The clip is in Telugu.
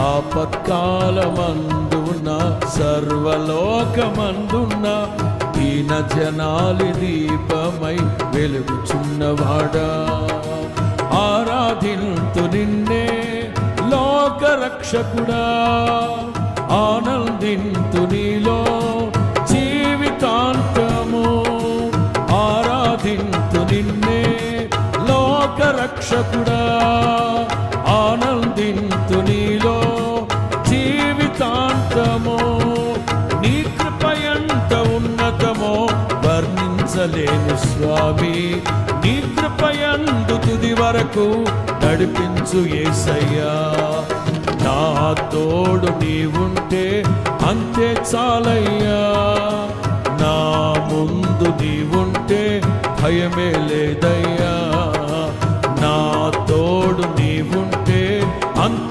ఆపత్కాలమందున సర్వలోకమందున దీన జనాలి దీపమై వెలుగుచున్నవాడా, ఆరాధింతు నిన్నే లోకరక్షకుడా, ఆనందింతు నీలో జీవితాంతము, ఆరాధింతు నిన్నే లోకరక్షకుడా, ఆనందింతు నీలో జీవితాంతము. నీ కృప ఎంత ఉన్నతమో వర్ణించలేను స్వామి, నీ కృపయందు తుది వరకు నడిపించు యేసయ్యా. నా తోడు నీవుంటే అంతే చాలయ్యా, నా ముందు నీవుంటే భయమే లేదయ్యా, నా తోడు నీవుంటే అంతే